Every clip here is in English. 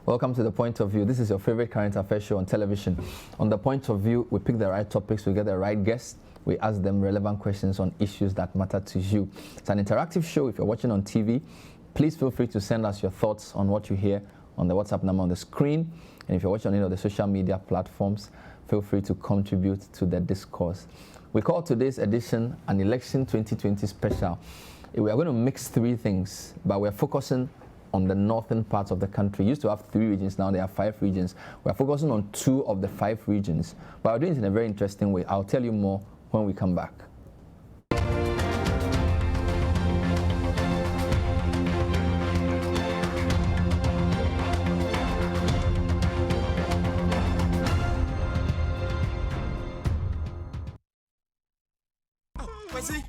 Welcome to The Point of View. This is your favorite current affairs show on television. On The Point of View, we pick the right topics, we get the right guests, we ask them relevant questions on issues that matter to you. It's an interactive show. If you're watching on TV, please feel free to send us your thoughts on what you hear on the WhatsApp number on the screen. And if you're watching on any of the social media platforms, feel free to contribute to the discourse. We call today's edition an Election 2020 special. We are going to mix three things, but we're focusing on the northern parts of the country. Used to have 3 regions, now there are 5 regions. We're focusing on 2 of the 5 regions, but we're doing it in a very interesting way. I'll tell you more when we come back.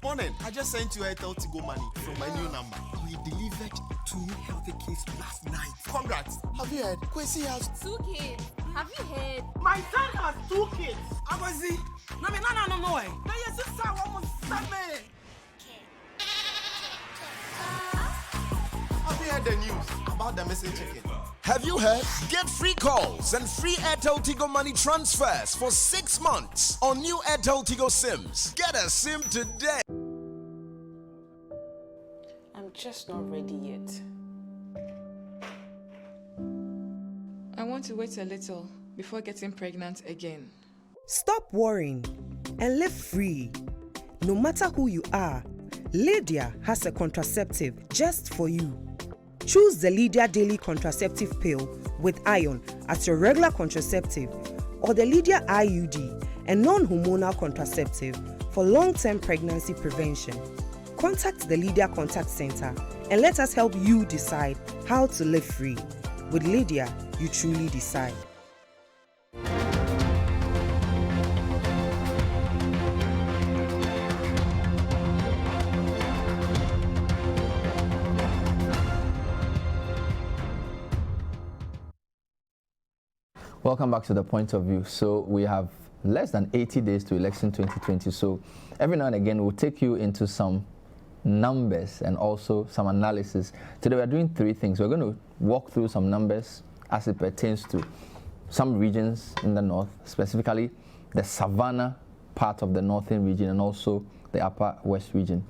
Morning. I just sent you Airtel to go money from my new number. We delivered 2 healthy kids last night. Congrats. Have you heard? Kwesi has 2 kids. Have you heard? My son has 2 kids. Abazi. No. Now your sister almost 7. Have you heard the news about the missing chicken? Have you heard? Get free calls and free Airtel Tigo money transfers for 6 months on new Airtel Tigo SIMs. Get a SIM today. I'm just not ready yet. I want to wait a little before getting pregnant again. Stop worrying and live free. No matter who you are, Lydia has a contraceptive just for you. Choose the Lydia Daily Contraceptive Pill with iron as your regular contraceptive, or the Lydia IUD, a non-hormonal contraceptive for long-term pregnancy prevention. Contact the Lydia Contact Center and let us help you decide how to live free. With Lydia, you truly decide. Welcome back to The Point of View. So we have less than 80 days to election 2020. So every now and again, we'll take you into some numbers and also some analysis. Today we're doing 3 things. We're going to walk through some numbers as it pertains to some regions in the north, specifically the Savannah part of the northern region and also the upper west region.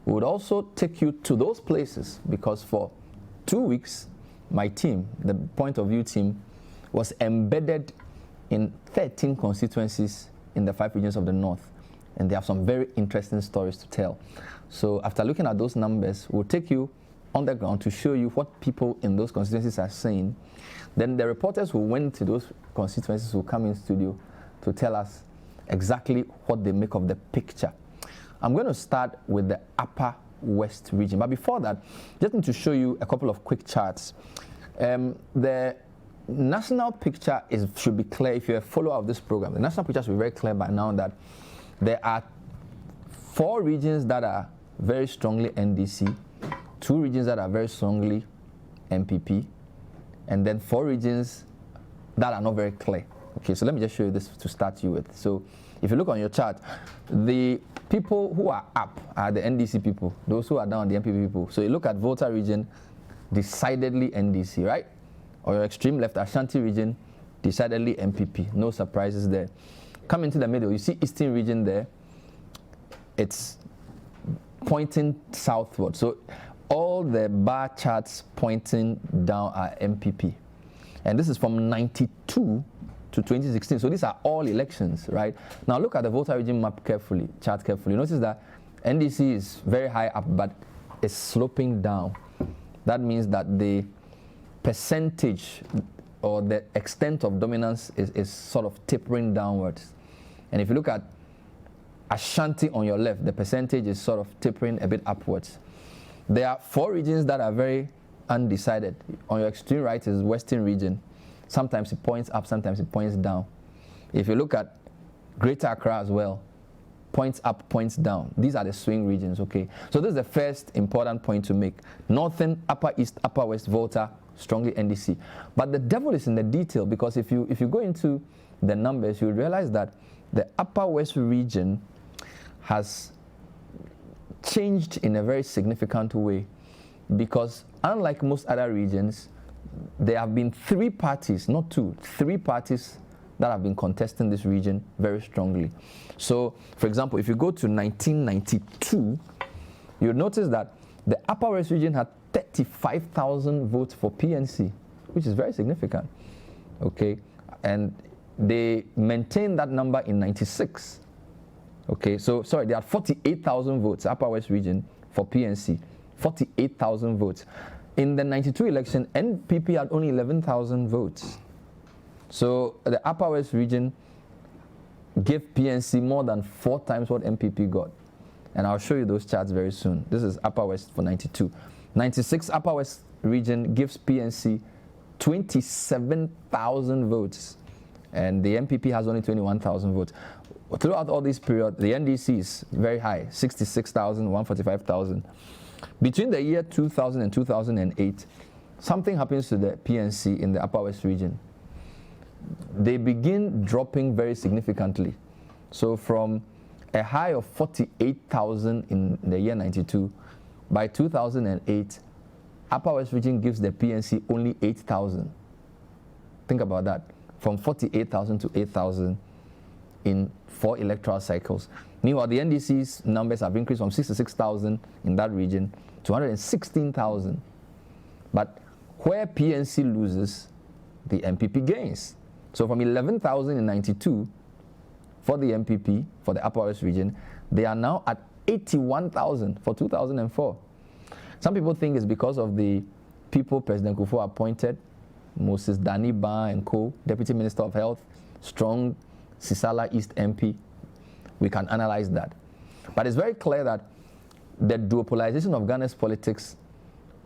We would also take you to those places because for 2 weeks, my team, the Point of View team, was embedded in 13 constituencies in the 5 regions of the north, and they have some very interesting stories to tell. So after looking at those numbers, we'll take you on the ground to show you what people in those constituencies are saying. Then the reporters who went to those constituencies will come in studio to tell us exactly what they make of the picture. I'm going to start with the upper west region, but before that, just need to show you a couple of quick charts. The national picture should be clear if you're a follower of this program. The national picture should be very clear by now that there are 4 regions that are very strongly NDC, 2 regions that are very strongly MPP, and then 4 regions that are not very clear. Okay, so let me just show you this to start you with. So if you look on your chart, the people who are up are the NDC people, those who are down are the MPP people. So you look at Volta region, decidedly NDC, right? Or your extreme left, Ashanti region, decidedly MPP. No surprises there. Come into the middle, you see Eastern region there. It's pointing southward. So all the bar charts pointing down are MPP. And this is from 92 to 2016. So these are all elections, right? Now look at the Volta region map carefully, chart carefully. Notice that NDC is very high up, but it's sloping down. That means that the percentage or the extent of dominance is sort of tapering downwards. And if you look at Ashanti on your left, the percentage is sort of tapering a bit upwards. There are 4 regions that are very undecided. On your extreme right is Western region. Sometimes it points up, sometimes it points down. If you look at Greater Accra as well, points up, points down. These are the swing regions, okay? So this is the first important point to make. Northern, Upper East, Upper West, Volta, strongly NDC. But the devil is in the detail, because if you go into the numbers, you realize that the Upper West region has changed in a very significant way, because unlike most other regions, there have been 3 parties, not 2, 3 parties that have been contesting this region very strongly. So, for example, if you go to 1992, you'll notice that the Upper West region had 35,000 votes for PNC, which is very significant, okay? And they maintained that number in 96, okay? So, sorry, they had 48,000 votes, Upper West region, for PNC, 48,000 votes. In the 92 election, NPP had only 11,000 votes. So, the Upper West region gave PNC more than 4 times what NPP got. And I'll show you those charts very soon. This is Upper West for 92. 96 Upper West region gives PNC 27,000 votes. And the NPP has only 21,000 votes. Throughout all this period, the NDC is very high, 66,000, 145,000. Between the year 2000 and 2008, something happens to the PNC in the Upper West region. They begin dropping very significantly. So from a high of 48,000 in the year 92, by 2008, Upper West region gives the PNC only 8,000. Think about that. From 48,000 to 8,000 in 4 electoral cycles. Meanwhile, the NDC's numbers have increased from 66,000 in that region to 116,000. But where PNC loses, the MPP gains. So from 11,000 in 92 for the MPP, for the Upper West region, they are now at 81,000 for 2004. Some people think it's because of the people President Kufuor appointed, Moses Daniba and co, Deputy Minister of Health, strong Sisala East MP. We can analyze that. But it's very clear that the duopolization of Ghana's politics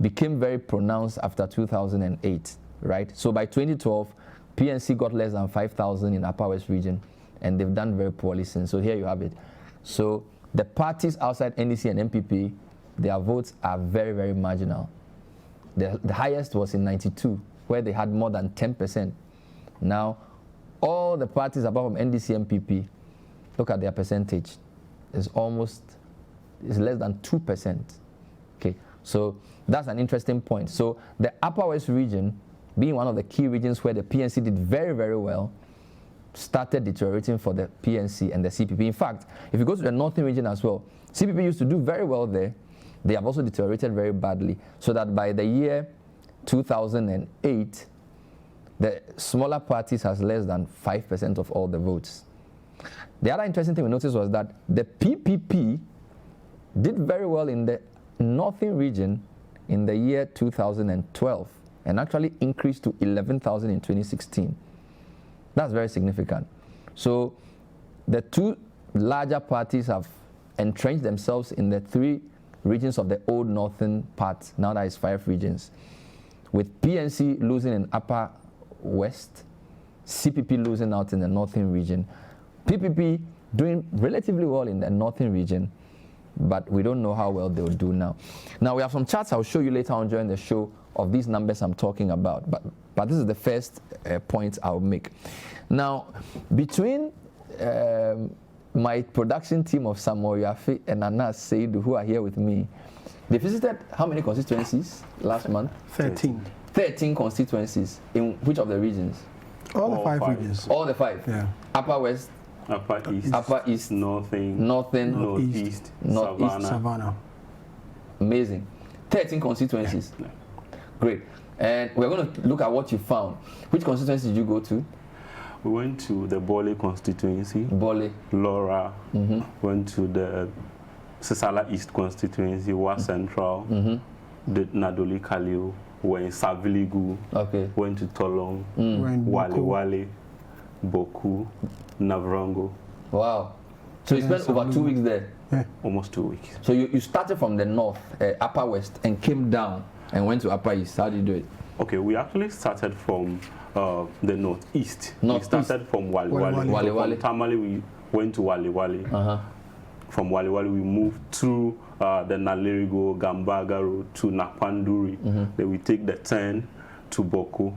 became very pronounced after 2008, right? So by 2012, PNC got less than 5,000 in Upper West region, and they've done very poorly since. So here you have it. So the parties outside NDC and MPP, their votes are very, very marginal. The highest was in 92, where they had more than 10%. Now, all the parties apart from NDC and MPP, look at their percentage. It's less than 2%. Okay, so that's an interesting point. So the Upper West region, being one of the key regions where the PNC did very, very well, started deteriorating for the PNC and the CPP. In fact, if you go to the Northern region as well, CPP used to do very well there. They have also deteriorated very badly, so that by the year 2008, the smaller parties has less than 5% of all the votes. The other interesting thing we noticed was that the PPP did very well in the Northern region in the year 2012 and actually increased to 11,000 in 2016. That's very significant. So the 2 larger parties have entrenched themselves in the 3 regions of the old northern part. Now that is 5 regions. With PNC losing in Upper West, CPP losing out in the Northern region. PPP doing relatively well in the Northern region, but we don't know how well they'll do now. Now we have some charts I'll show you later on during the show of these numbers I'm talking about, but this is the first point I'll make. Now, between my production team of Samuel Yafe and Anas Seidu, who are here with me, they visited how many constituencies last month? 13. 13 constituencies. In which of the regions? All the 5 regions. All the 5? Yeah. Upper West? Upper East, Northern, Northeast, Savannah. Amazing. 13 constituencies. Yeah. Great. And we're going to look at what you found. Which constituency did you go to? We went to the Bole constituency. Bole. Laura. Went to the Sisala East constituency, Was Central. The Nadowli-Kaleo. Went in Saviligu. Okay. Went to Tolong. Wale, Boku, Navrango. Wow. So you spent over 2 weeks there? Yeah. Almost 2 weeks. So you started from the north, Upper West, and came down and went to Upper East. How did you do it? Okay, we actually started from the northeast. We started from Wale. From Tamale, we went to Wale. From Wale, we moved through the Nalerigo, Gambaga road to Nakpanduri. Then we take the turn to Boku.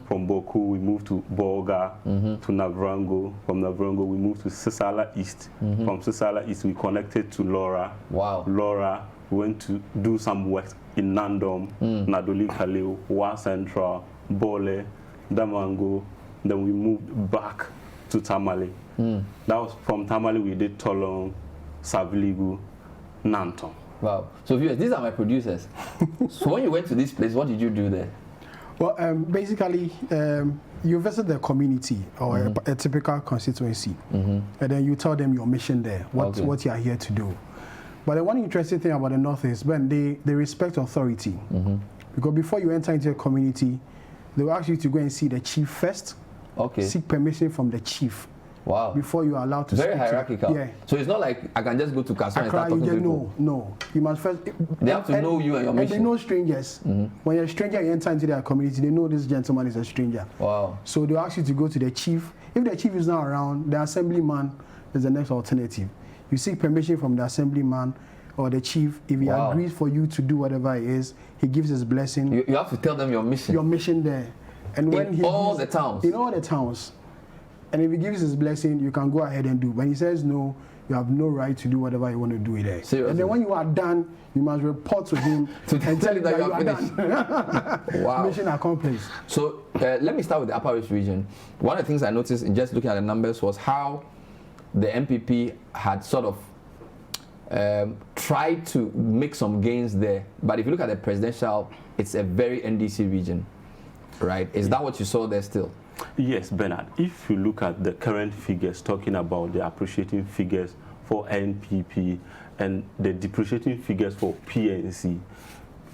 From Boku, we moved to Bolga, to Navrango. From Navrango, we moved to Sisala East. From Sisala East, we connected to Laura. Wow. Laura, we went to do some work in Nandom, Nadowli-Kaleo, Wa Central, Bole, Damango. Then we moved back to Tamale. That was from Tamale we did Tolong, Saviligu, Nanton. Wow. So viewers, these are my producers. So when you went to this place, what did you do there? Well, basically, you visit the community or a typical constituency, and then you tell them your mission there, what you are here to do. But the one interesting thing about the North is when they respect authority. Because before you enter into a community, they will ask you to go and see the chief first. Okay. Seek permission from the chief. Wow. Before you are allowed to Very speak hierarchical. Yeah. So it's not like I can just go to Kasson and start talking to people. No. You must first... They have to know you and your mission. And they know strangers. When you're a stranger, you enter into their community, they know this gentleman is a stranger. Wow. So they'll ask you to go to the chief. If the chief is not around, the assemblyman is the next alternative. You seek permission from the assemblyman or the chief. If he agrees for you to do whatever it is, he gives his blessing. You have to tell them your mission. Your mission there. And when in all the towns? In all the towns. And if he gives his blessing, you can go ahead and do. When he says no, you have no right to do whatever you want to do there. Seriously? And then when you are done, you must report to him and tell him that you are finished. Done. Wow. Mission accomplished. So let me start with the Upper West region. One of the things I noticed in just looking at the numbers was how the MPP had sort of tried to make some gains there. But if you look at the presidential, it's a very NDC region, right? Is that what you saw there still? Yes, Bernard. If you look at the current figures, talking about the appreciating figures for NPP and the depreciating figures for PNC,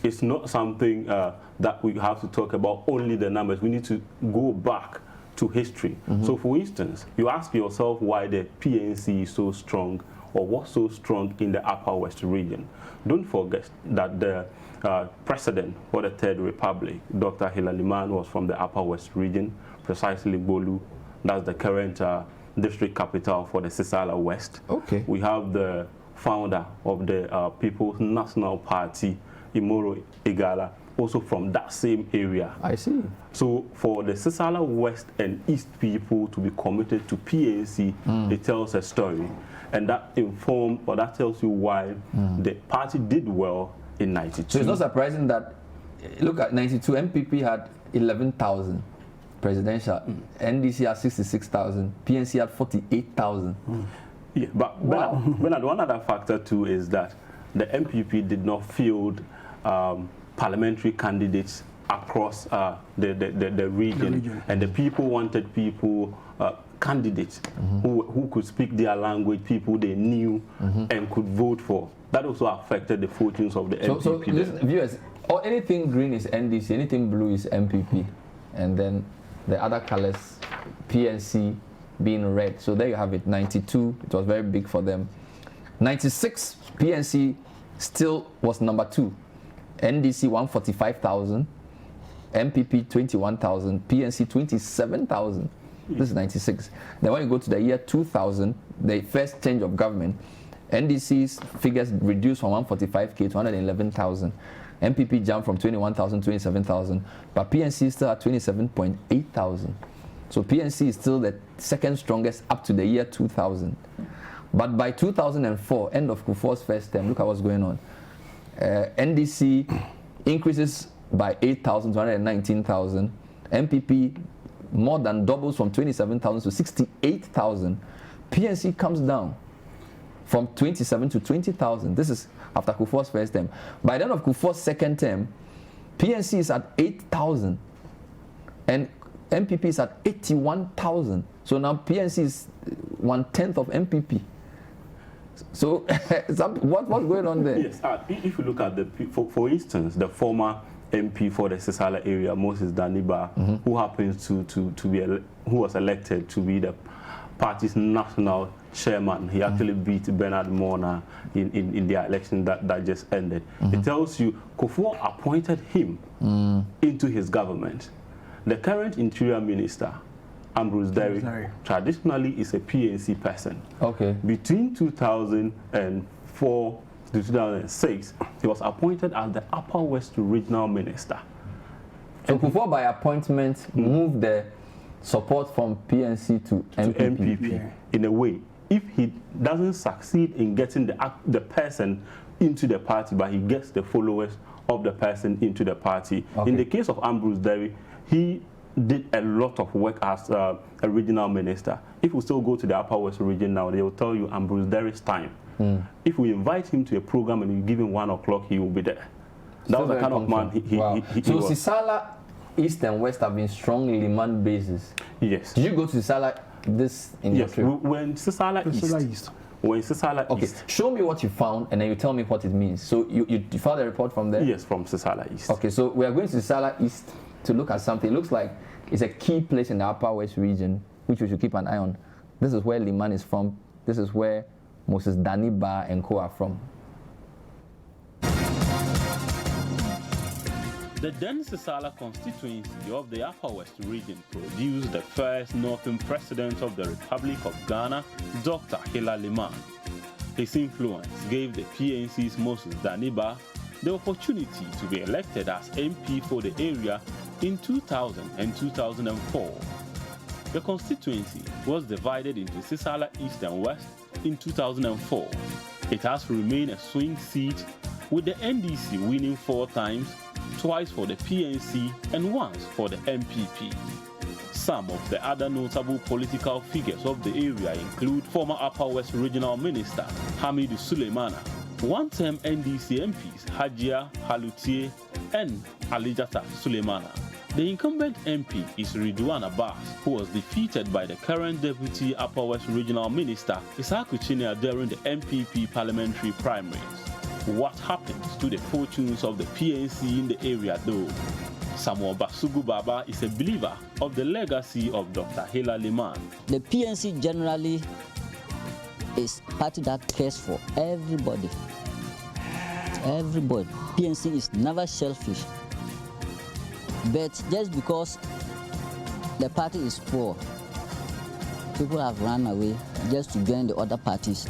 it's not something that we have to talk about only the numbers. We need to go back to history. So, for instance, you ask yourself why the PNC is so strong or what's so strong in the Upper West region. Don't forget that the president for the Third Republic, Dr. Hilary Mann, was from the Upper West region, precisely Bolu. That's the current district capital for the Sisala West. Okay. We have the founder of the People's National Party, Imoro Igala, also from that same area. I see. So for the Sisala West and East people to be committed to PNC, it tells a story. And that informed, or that tells you why the party did well in 92. So it's not surprising that, look at 92, MPP had 11,000 presidential, NDC had 66,000, PNC had 48,000. Yeah, but Bernard, one other factor too is that the MPP did not field parliamentary candidates across the region, and the people wanted candidates who could speak their language, people they knew and could vote for. That also affected the fortunes of the MPP. So listen, viewers, anything green is NDC, anything blue is MPP, and then the other colors, PNC being red. So there you have it. 92, it was very big for them. 96, PNC still was number 2. NDC 145,000, MPP 21,000, PNC 27,000. This is 96. Then when you go to the year 2000, the first change of government, NDC's figures reduced from 145K to 111,000. MPP jumped from 21,000 to 27,000, but PNC still at 27,800. So PNC is still the second strongest up to the year 2000. But by 2004, end of Kufuor's first term, look at what's going on. NDC increases by 8,000 to 119,000. MPP more than doubles from 27,000 to 68,000. PNC comes down from 27 to 20,000. This is after Kufuor's first term. By the end of Kufuor's second term, PNC is at 8,000 and MPP is at 81,000. So now PNC is 1/10 of MPP. So what's going on there? Yes, if you look at for instance, the former MP for the Sisala area, Moses Daniba, who happens to be who was elected to be the party's national chairman. He actually beat Bernard Mona in the election that just ended. It tells you Kufuor appointed him into his government. The current interior minister, Ambrose Derry, traditionally is a PNC person. Okay. Between 2004 to 2006, he was appointed as the Upper West Regional Minister. So Kufuor by appointment moved the support from PNC to MPP. In a way, if he doesn't succeed in getting the person into the party, but he gets the followers of the person into the party. Okay. In the case of Ambrose Derry, he did a lot of work as a regional minister. If we still go to the Upper West region now, they will tell you Ambrose Derry's time. If we invite him to a program and you give him 1 o'clock, he will be there. That was the kind of man he So was. Sisala East and West have been strong Liman bases. Yes. Did you go to Sisala this in your trip? When Sisala East. When Sisala East. Show me what you found and then you tell me what it means. So you found a report from there? Yes, from Sisala East. Okay, so we are going to Sisala East to look at something. It looks like it's a key place in the Upper West region, which we should keep an eye on. This is where Liman is from. This is where Moses Daniba and co are from. The then Sisala constituency of the Upper West region produced the first Northern President of the Republic of Ghana, Dr. Hila Liman. His influence gave the PNC's Moses Daniba the opportunity to be elected as MP for the area in 2000 and 2004. The constituency was divided into Sisala East and West in 2004. It has remained a swing seat, with the NDC winning 4 times, twice for the PNC and once for the MPP. Some of the other notable political figures of the area include former Upper West Regional Minister Hamidu Suleimana, one-term NDC MPs Hajia Halutie and Alijata Suleimana. The incumbent MP is Ridwan Abbas, who was defeated by the current Deputy Upper West Regional Minister Isaku Chinia during the MPP parliamentary primaries. What happens to the fortunes of the PNC in the area though? Samuel Basugu Baba is a believer of the legacy of Dr. Hila Liman. The PNC generally is a party that cares for everybody. Everybody. PNC is never selfish. But just because the party is poor, people have run away just to join the other parties,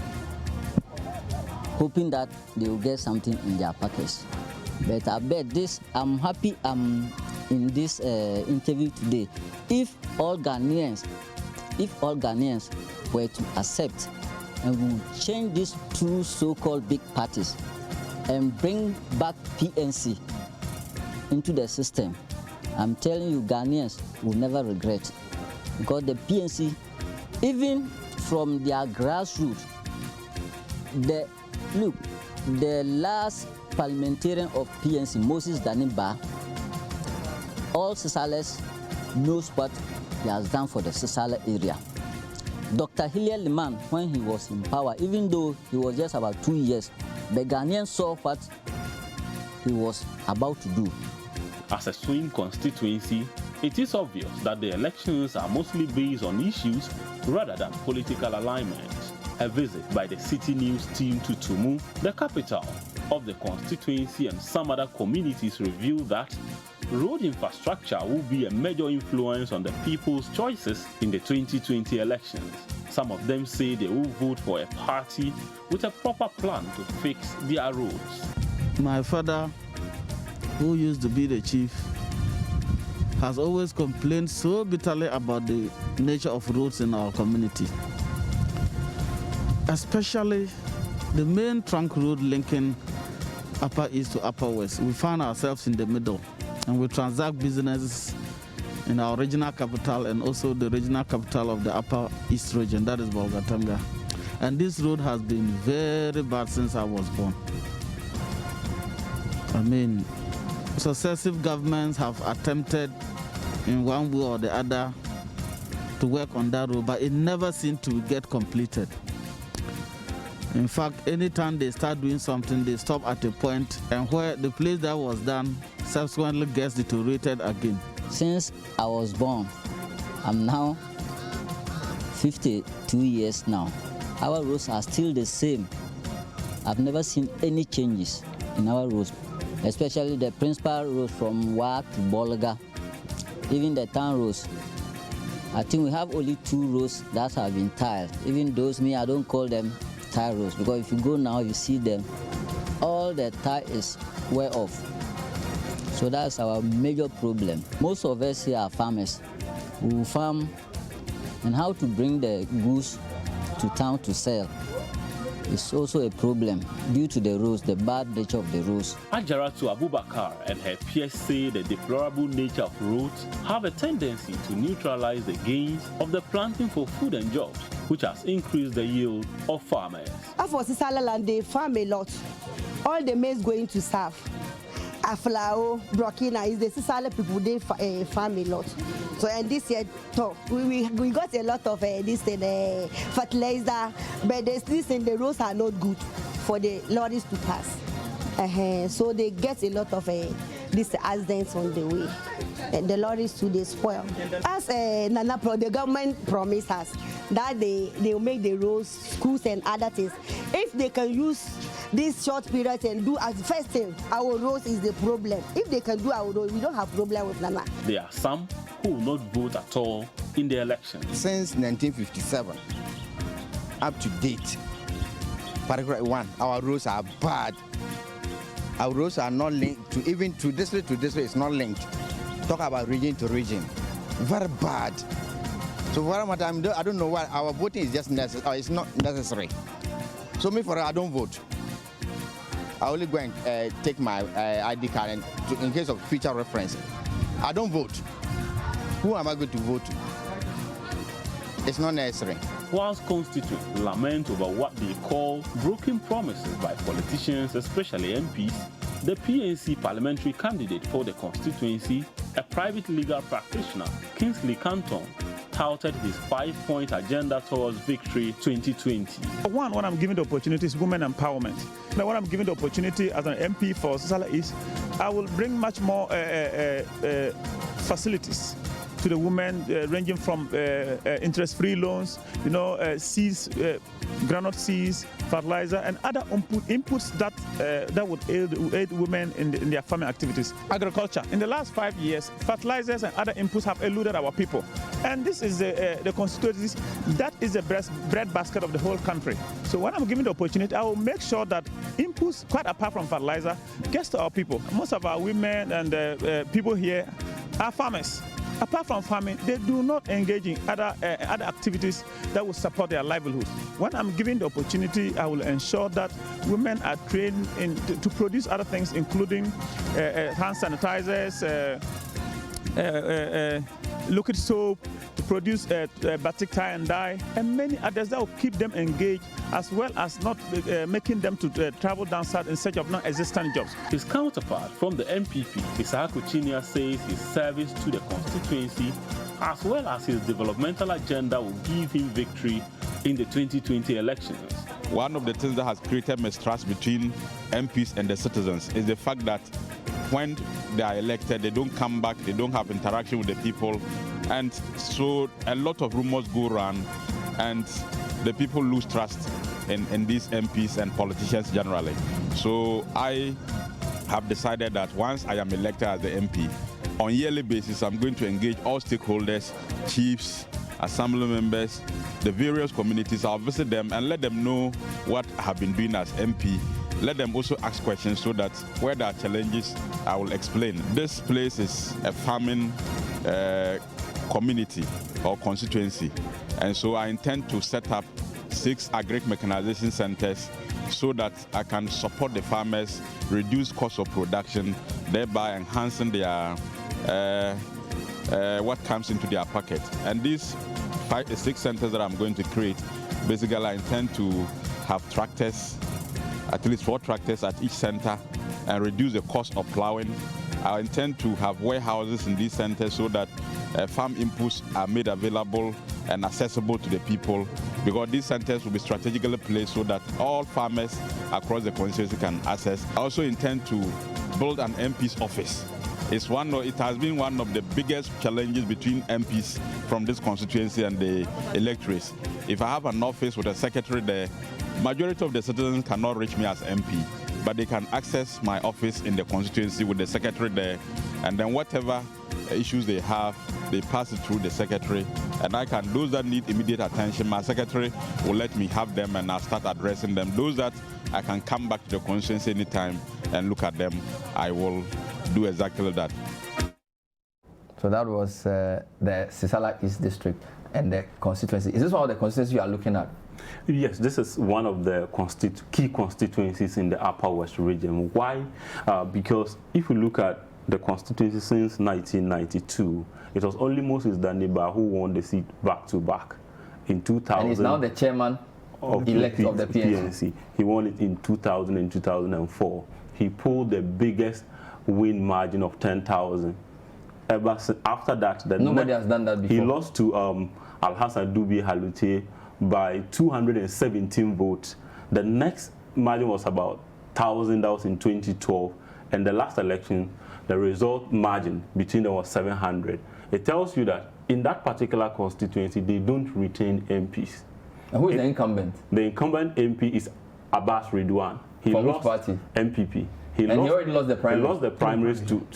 hoping that they will get something in their pockets. But I bet this, I'm happy I'm in this interview today. If all Ghanaians were to accept and will change these 2 so-called big parties and bring back PNC into the system, I'm telling you, Ghanaians will never regret. Because the PNC, even from their grassroots, the last parliamentarian of PNC, Moses Daniba, all Sisalas knows what he has done for the Sisala area. Dr. Hila Liman, when he was in power, even though he was just about 2 years, the Ghanaians saw what he was about to do. As a swing constituency, it is obvious that the elections are mostly based on issues rather than political alignment. A visit by the City News team to Tumu, the capital of the constituency, and some other communities revealed that road infrastructure will be a major influence on the people's choices in the 2020 elections. Some of them say they will vote for a party with a proper plan to fix their roads. My father, who used to be the chief, has always complained so bitterly about the nature of roads in our community. Especially the main trunk road linking Upper East to Upper West. We find ourselves in the middle, and we transact businesses in our regional capital and also the regional capital of the Upper East region, that is Bolgatanga. And this road has been very bad since I was born. I mean, successive governments have attempted in one way or the other to work on that road, but it never seemed to get completed. In fact, anytime they start doing something, they stop at a point, and where the place that was done subsequently gets deteriorated again. Since I was born, I'm now 52 years now. Our roads are still the same. I've never seen any changes in our roads, especially the principal roads from Wa to Bolaga, even the town roads. I think we have only 2 roads that have been tiled. Even those, I don't call them tile roads, because if you go now, you see them, all the tile is wear off. So that's our major problem. Most of us here are farmers. We will farm, and how to bring the goods to town to sell. is also a problem due to the roads, the bad nature of the roads. Ajaratu Abubakar and her peers say the deplorable nature of roads have a tendency to neutralize the gains of the planting for food and jobs, which has increased the yield of farmers. For Sisala land, they farm a lot. All the maize going to serve. Aflao, Burkina is the Sisala people, they farm a lot. So and this year, we got a lot of fertilizer, but this and the roads are not good for the lorries to pass. So they get a lot of these accidents on the way. The lorries too, they spoil. As the government promised us that they will make the roads, schools and other things. If they can use this short period and do as first thing, our roads is the problem. If they can do our roads, we don't have problem with Nana. There are some who will not vote at all in the election. Since 1957, up to date, paragraph 1, our roads are bad. Our roads are not linked to, even to district it's not linked. Talk about region to region. Very bad. So what I don't know why our voting is just necessary, or it's not necessary. So me, I don't vote. I only go and take my ID card and in case of future reference. I don't vote. Who am I going to vote to? It's not necessary. Whilst constituents lament over what they call broken promises by politicians, especially MPs, the PNC parliamentary candidate for the constituency, a private legal practitioner, Kingsley Canton, touted his 5-point agenda towards victory 2020. One, when I'm given the opportunity is women empowerment. Now, when I'm given the opportunity as an MP for Sisala East, I will bring much more facilities to the women, ranging from interest-free loans, seeds, groundnut seeds, fertilizer, and other inputs that would aid women in their farming activities. Agriculture. In the last 5 years, fertilizers and other inputs have eluded our people. And this is the constituencies, that is the bread basket of the whole country. So when I'm given the opportunity, I will make sure that inputs, quite apart from fertilizer, gets to our people. Most of our women and people here are farmers. Apart from farming, they do not engage in other activities that will support their livelihoods. When I'm given the opportunity, I will ensure that women are trained to produce other things, including hand sanitizers, liquid soap, to produce batik tie and dye, and many others that will keep them engaged, as well as not making them to travel down south in search of non-existent jobs. His counterpart from the MPP, Isaaku Chinia, says his service to the constituency, as well as his developmental agenda, will give him victory in the 2020 elections. One of the things that has created mistrust between MPs and the citizens is the fact that when they are elected, they don't come back, they don't have interaction with the people, and so a lot of rumors go around, and the people lose trust in these MPs and politicians generally. So I have decided that once I am elected as the MP, on a yearly basis, I'm going to engage all stakeholders, chiefs, assembly members, the various communities. I'll visit them and let them know what I have been doing as MP. Let them also ask questions so that where there are challenges, I will explain. This place is a farming community or constituency, and so I intend to set up 6 agric mechanization centers so that I can support the farmers, reduce cost of production, thereby enhancing their what comes into their pocket. And these 6 centers that I'm going to create, basically I intend to have tractors, at least 4 tractors at each center, and reduce the cost of plowing. I intend to have warehouses in these centers so that farm inputs are made available and accessible to the people, because these centers will be strategically placed so that all farmers across the constituency can access. I also intend to build an MP's office. It has been one of the biggest challenges between MPs from this constituency and the electorates. If I have an office with a secretary there, majority of the citizens cannot reach me as MP, but they can access my office in the constituency with the secretary there, and then whatever issues they have, they pass it through the secretary, and those that need immediate attention, my secretary will let me have them and I'll start addressing them. Those that I can come back to the constituency anytime and look at them, I will do exactly that. So that was the Sisala East district and the constituency. Is this one of the constituencies you are looking at? Yes, this is one of the key constituencies in the Upper West region. Why? Because if you look at the constituency since 1992, it was only Moses Daniba who won the seat back-to-back. In 2000, and he's now the chairman of the PNC. He won it in 2000 and 2004. He pulled the biggest win margin of 10,000. After that, nobody has done that before. He lost to Al-Hassan Dubi Halute by 217 votes. The next margin was about 1,000. That was in 2012. And the last election, the result margin between them was 700. It tells you that in that particular constituency, they don't retain MPs. And who is the incumbent? The incumbent MP is Abbas Ridwan. He From lost which party? MPP. He already lost the primaries. He lost the primaries to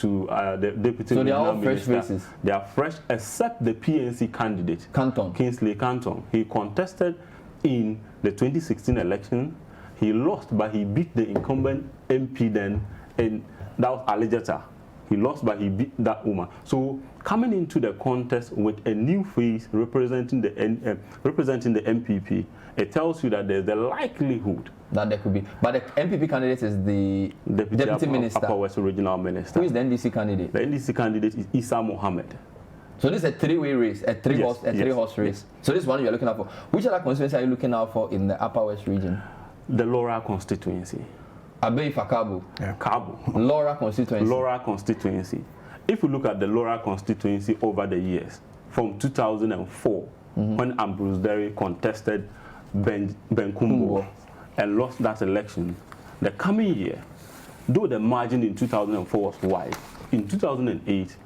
the deputy. So they are all fresh faces. They are fresh, except the PNC candidate, Canton. Kingsley Canton. He contested in the 2016 election. He lost, but he beat the incumbent MP then, and that was Alijata. He lost, but he beat that woman. So coming into the contest with a new face representing the MPP, it tells you that there's the likelihood that there could be. But the MPP candidate is the deputy minister. Upper West Regional Minister. Who is the NDC candidate? The NDC candidate is Isa Mohammed. So this is a three-way race, a three-horse race. Yes. So this one you're looking out for. Which other constituency are you looking out for in the Upper West region? The Laura constituency. Abe for Cabo. Yeah, Cabo. Laura constituency. Laura constituency. If you look at the Laura constituency over the years, from 2004, when Ambrose Derry contested Ben Kumbo and lost that election, the coming year, though the margin in 2004 was wide, in 2008,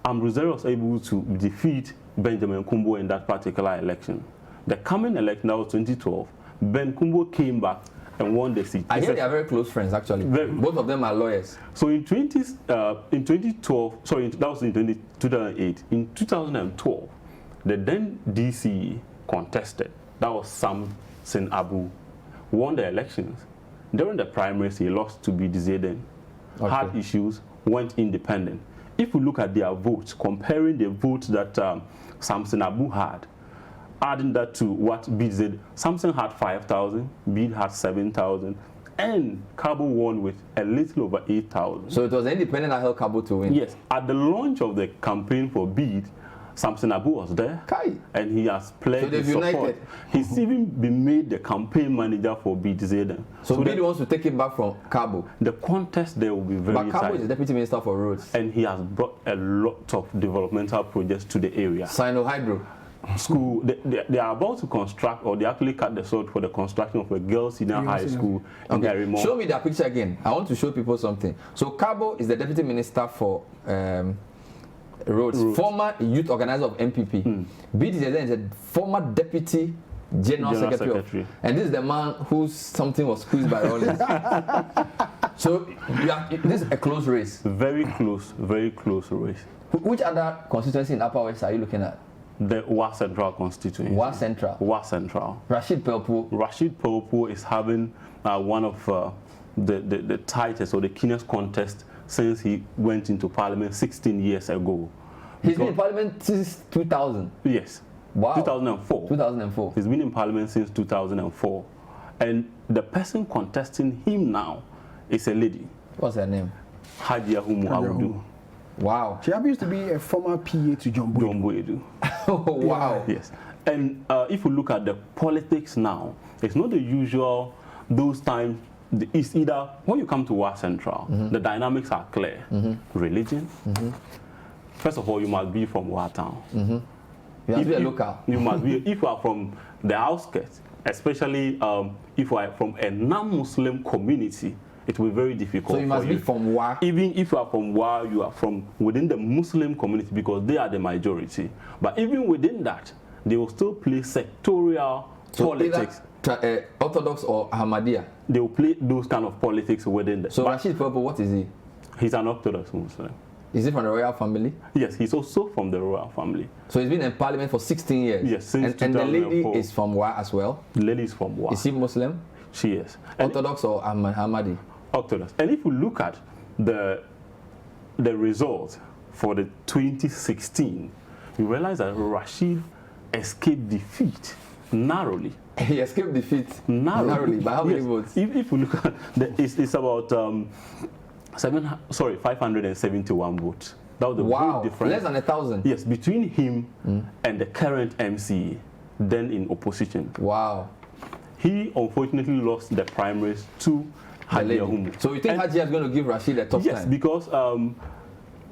Ambrose Derry was able to defeat Benjamin Kumbo in that particular election. The coming election, that was 2012, Ben Kumbo came back and won the seat. I hear they are very close friends, actually. Both of them are lawyers. So in 2012, sorry, that was in 2008. In 2012, the then DCE contested. That was Samson Abu, won the elections. During the primaries, he lost to B.D. Zayden. Had issues, went independent. If you look at their votes, comparing the votes that Samson Abu had, adding that to what Bid said, Samson had 5,000, Bid had 7,000, and Cabo won with a little over 8,000. So it was independent that helped Cabo to win? Yes. At the launch of the campaign for Bid, Samson Abu was there, and he has pledged his support. United. He's even been made the campaign manager for Bid Zayden. So Bid wants to take it back from Cabo. The contest there will be very tight. But Cabo is the deputy minister for roads. And he has brought a lot of developmental projects to the area. Sino-Hydro. School, they are about to construct, or they actually cut the sod for the construction of a girls' senior high school in Erimo. Show me that picture again. I want to show people something. So Cabo is the deputy minister for roads, former youth organizer of MPP. BDZ is a former deputy general secretary. And this is the man whose something was squeezed by Rollins. So this is a close race. Very close race. Which other constituency in Upper West are you looking at? The Wa Central constituency. Wa Central. Wa Central. Rashid Pelpo is having one of the tightest or the keenest contest since he went into parliament 16 years ago. He's been in parliament since 2000? Yes. Wow. 2004. 2004. He's been in parliament since 2004. And the person contesting him now is a lady. What's her name? Hadia Humu Awudu. Wow. She happens to be a former PA to John Boydu. Oh, wow. Yes. And if you look at the politics now, it's not the usual, those times, it's either, when you come to Wa Central, the dynamics are clear. Religion. First of all, you must be from Wa Town. You must be a local. You must be, if you are from the outskirts, especially if you are from a non-Muslim community, it will be very difficult. So you must be from Wa? Even if you are from Wa, you are from within the Muslim community because they are the majority. But even within that, they will still play sectorial politics. Orthodox or Ahmadiyya? They will play those kind of politics within that. So Rashid Pelpo, what is he? He's an Orthodox Muslim. Is he from the royal family? Yes, he's also from the royal family. So he's been in parliament for 16 years? Yes, since 2004. And the lady is from Wa as well? The lady is from Wa. Is she Muslim? She is. Orthodox or Ahmadi? Orthodox. And if you look at the result for the 2016, you realize that Rashid escaped defeat narrowly. He escaped defeat narrowly. By how many votes? If we look at it's about 571 votes. That was the vote difference. Less than 1,000. Yes, between him and the current MC, then in opposition. Wow. He unfortunately lost the primaries to Hadia Humu. So you think Hadia is going to give Rashid a tough time? Yes, because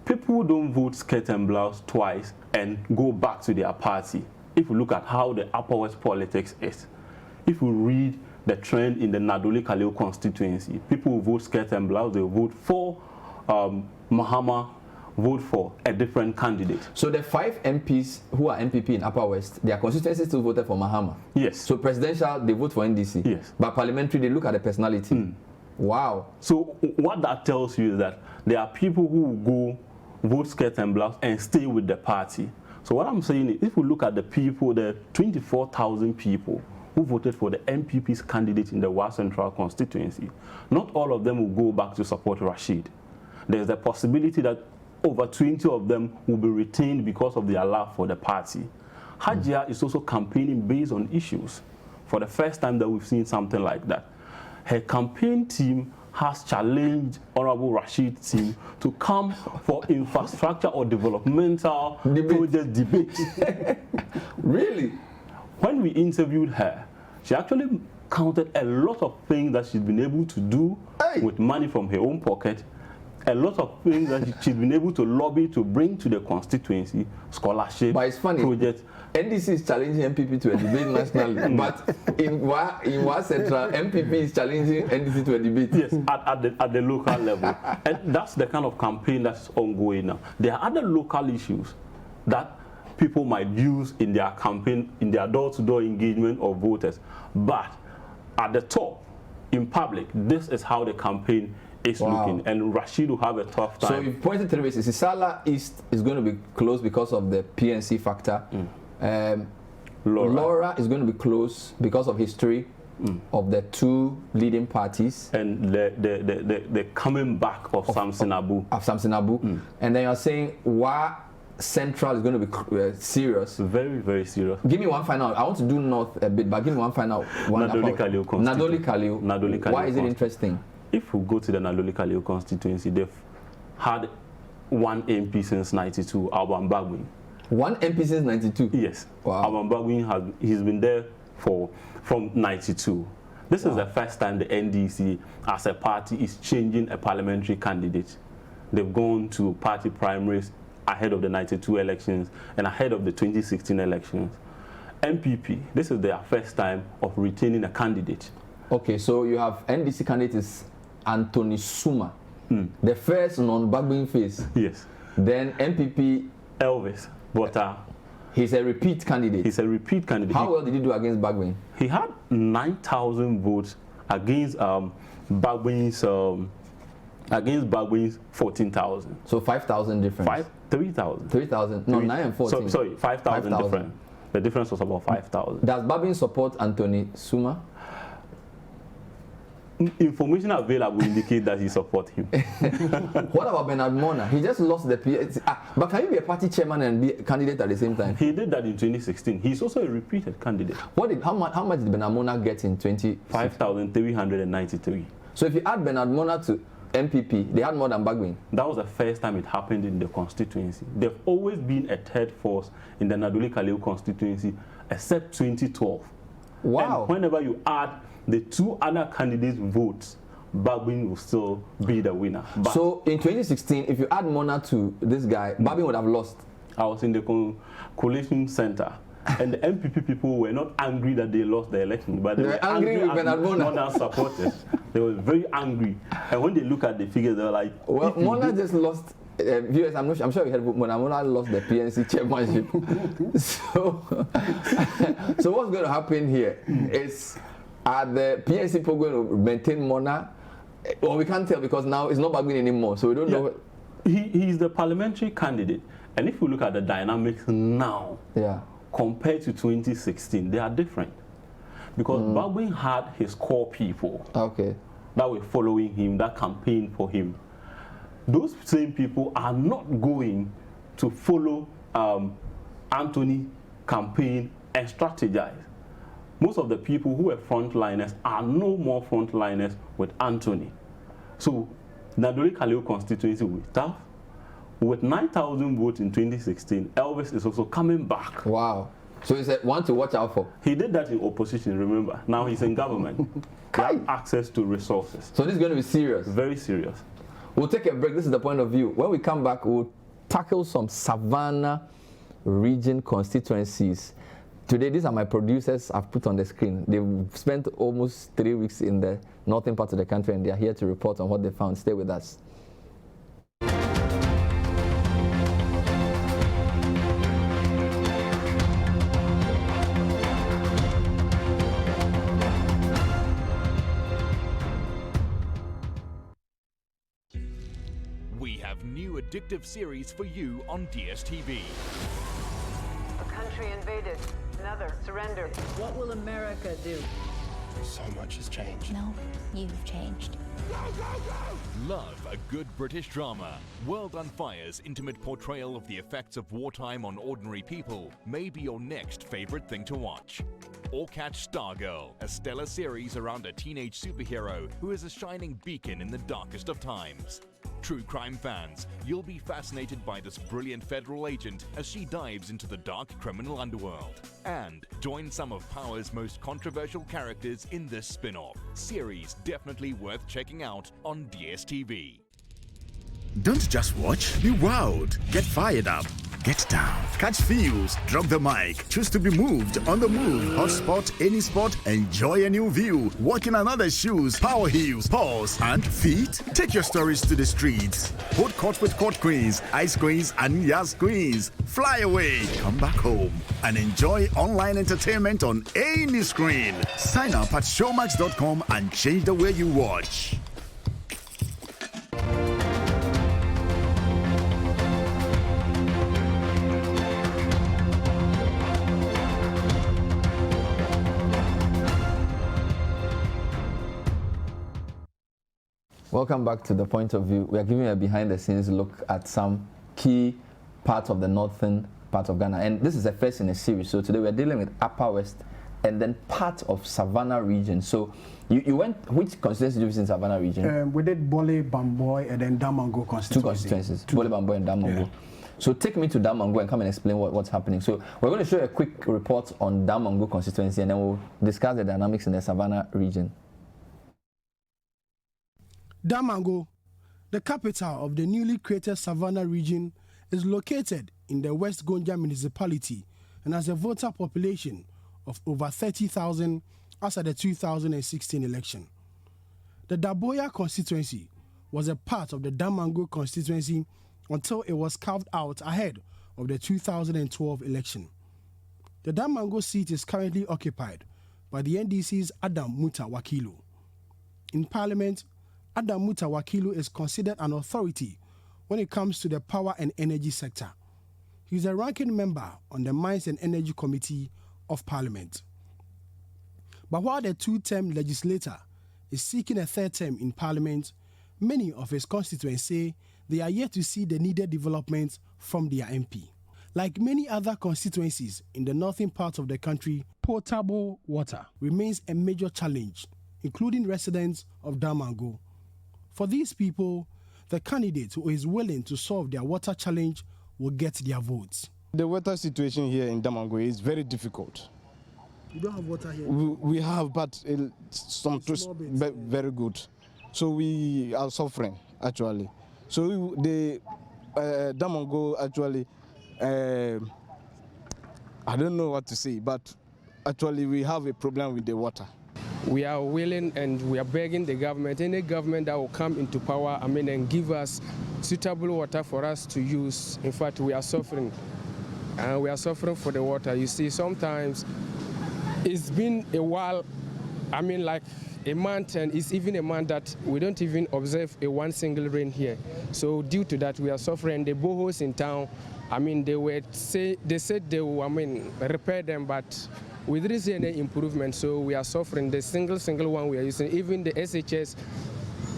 people don't vote skirt and blouse twice and go back to their party. If you look at how the Upper West politics is, if you read the trend in the Nadowli-Kaleo constituency, people who vote skirt and blouse, they vote for Mahama, vote for a different candidate. So the 5 MPs who are MPP in Upper West, their constituencies still voted for Mahama? Yes. So presidential, they vote for NDC? Yes. But parliamentary, they look at the personality? Wow. So what that tells you is that there are people who go vote skirt and blouse and stay with the party. So what I'm saying is, if we look at the people, the 24,000 people who voted for the MPP's candidate in the Wa Central constituency, not all of them will go back to support Rashid. There's the possibility that over 20 of them will be retained because of their love for the party. Hadia is also campaigning based on issues. For the first time that we've seen something like that. Her campaign team has challenged Honorable Rashid's team to come for infrastructure or developmental project debate. Really? When we interviewed her, she actually counted a lot of things that she's been able to do with money from her own pocket, a lot of things that she's been able to lobby to bring to the constituency, scholarship, but it's funny, project. NDC is challenging MPP to a debate nationally, but in Wa Central, MPP is challenging NDC to a debate. Yes, at the local level. And that's the kind of campaign that's ongoing now. There are other local issues that people might use in their campaign, in their door-to-door engagement of voters. But at the top, in public, this is how the campaign is looking, and Rashid will have a tough time. So you've pointed to the basis. Sisala East is going to be closed because of the PNC factor. Laura is going to be close because of history of the 2 leading parties. And the coming back of Samson Abu. And then you're saying Wa Central is going to be serious. Very, very serious. Give me one final. I want to do North a bit, but give me one final one. Nadowli-Kaleo. Why is it interesting? If we go to the Nadowli-Kaleo constituency, they've had 1 MP since 92, Alban Bagwin. 1 MP since 92? Yes. Wow. Alban Bagwin he's been there from 92. This is the first time the NDC as a party is changing a parliamentary candidate. They've gone to party primaries ahead of the 92 elections and ahead of the 2016 elections. MPP, this is their first time of retaining a candidate. Okay, so you have NDC candidate is Anthony Suma, the first non-Bagwin face. Yes. Then MPP Elvis, but he's a repeat candidate. He's a repeat candidate. How well did he do against Bagwin? He had 9,000 votes against Bagwin's 14,000. So 5,000 difference. 3,000. 3,000. No, 9 and 14. Sorry, 5,000 different. The difference was about 5,000. Does Bagwin support Anthony Suma? Information available indicate that he supports him. What about Bernard Mona? He just lost the PNC. But can you be a party chairman and be a candidate at the same time? He did that in 2016. He's also a repeated candidate. How much did Bernard Mona get in 2016? 5,393. So if you add Bernard Mona to MPP, they had more than Bagwin. That was the first time it happened in the constituency. They've always been a third force in the Nadowli-Kaleo constituency, except 2012. Wow. And whenever you add the 2 other candidates' votes, Bagwin will still be the winner. But so in 2016, if you add Mona to this guy, Bagwin would have lost. I was in the collation center, and the MPP people were not angry that they lost the election, but they were angry with Bernard Mona supporters. They were very angry, and when they look at the figures, they were like, "Well, Mona just lost." Viewers, I'm sure you heard Mona lost the PNC chairmanship. So what's going to happen here is, are the PNC people going to maintain Mona? Well, we can't tell because now it's not Bagwin anymore, so we don't know. He's the parliamentary candidate, and if you look at the dynamics now, compared to 2016, they are different. Because Bagwin had his core people that were following him, that campaigned for him. Those same people are not going to follow Anthony campaign and strategize. most of the people who were frontliners are no more frontliners with Anthony. So Nadowli-Kaleo constituency will be tough. With 9,000 votes in 2016, Elvis is also coming back. Wow. So it's one to watch out for. He did that in opposition, remember. Now he's in government. He has access to resources. So this is going to be serious. Very serious. We'll take a break. This is the point of view. When we come back, we'll tackle some Savannah region constituencies. Today, these are my producers I've put on the screen. They've spent almost 3 weeks in the northern part of the country, and they're here to report on what they found. Stay with us. We have new addictive series for you on DSTV. A country invaded, another surrendered. What will America do? So much has changed. No, you've changed. Love a good British drama. World on Fire's intimate portrayal of the effects of wartime on ordinary people may be your next favorite thing to watch. Or catch Stargirl, a stellar series around a teenage superhero who is a shining beacon in the darkest of times. True crime fans, you'll be fascinated by this brilliant federal agent as she dives into the dark criminal underworld. And join some of Power's most controversial characters in this spin-off. Series definitely worth checking out on DSTV. Don't just watch, be wowed. Get fired up. Get down, catch feels, drop the mic, choose to be moved, on the move, hot spot, any spot, enjoy a new view, walk in another's shoes, power heels, paws, and feet. Take your stories to the streets. Hold court with court queens, ice queens, and yas queens. Fly away, come back home, and enjoy online entertainment on any screen. Sign up at showmax.com and change the way you watch. Welcome back to The Point of View. We are giving a behind-the-scenes look at some key parts of the northern part of Ghana. And this is the first in a series. So today we are dealing with Upper West and then part of Savannah region. So you went, which constituency did you visit in Savannah region? We did Bole, Bamboy, and then Damango constituency. Two constituencies, Bole, Bamboy, and Damango. Yeah. So take me to Damango and come and explain what's happening. So we're going to show a quick report on Damango constituency, and then we'll discuss the dynamics in the Savannah region. Damango, the capital of the newly created Savannah region, is located in the West Gonja municipality and has a voter population of over 30,000 as at the 2016 election. The Daboya constituency was a part of the Damango constituency until it was carved out ahead of the 2012 election. The Damango seat is currently occupied by the NDC's Adam Mutawakilu. In Parliament, Adam Mutawakilu is considered an authority when it comes to the power and energy sector. He is a ranking member on the Mines and Energy Committee of Parliament. But while the two-term legislator is seeking a third term in Parliament, many of his constituents say they are yet to see the needed developments from their MP. Like many other constituencies in the northern part of the country, potable water remains a major challenge, including residents of Damango. For these people, the candidate who is willing to solve their water challenge will get their votes. The water situation here in Damango is very difficult. You don't have water here? We have, but very good. So we are suffering, actually. So the Damango, actually, I don't know what to say, but actually we have a problem with the water. We are willing and we are begging the government, any government that will come into power, and give us suitable water for us to use. In fact, we are suffering. And we are suffering for the water. You see, sometimes it's been a while, like a month, and it's even a month that we don't even observe one single rain here. So due to that, we are suffering. The boreholes in town, they said they will, repair them, but we didn't see any improvement, so we are suffering. The single one we are using, even the SHS,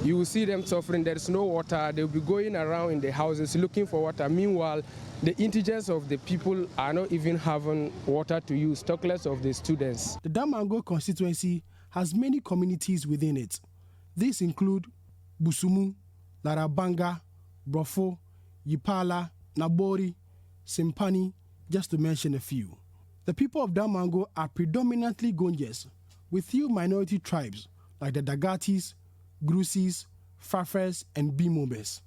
you will see them suffering. There is no water. They will be going around in the houses looking for water. Meanwhile, The integers of the people are not even having water to use, talk less of the students. The Damango constituency has many communities within it. These include Busumu, Larabanga, Brofo, Yipala, Nabori, Simpani, just to mention a few. The people of Damango are predominantly Gonjes, with few minority tribes like the Dagatis, Grusis, Fafres, and Bimobes.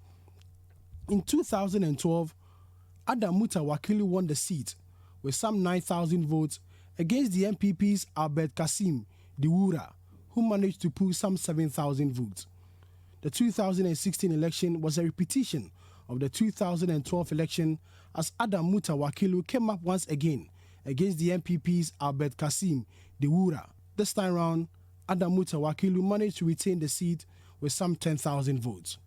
In 2012, Adam Mutawakilu won the seat with some 9,000 votes against the MPP's Albert Kasim Diwura, who managed to pull some 7,000 votes. The 2016 election was a repetition of the 2012 election as Adam Mutawakilu came up once again against the MPP's Albert Kasim Diwura. This time round, Adam Mutawakilu managed to retain the seat with some 10,000 votes.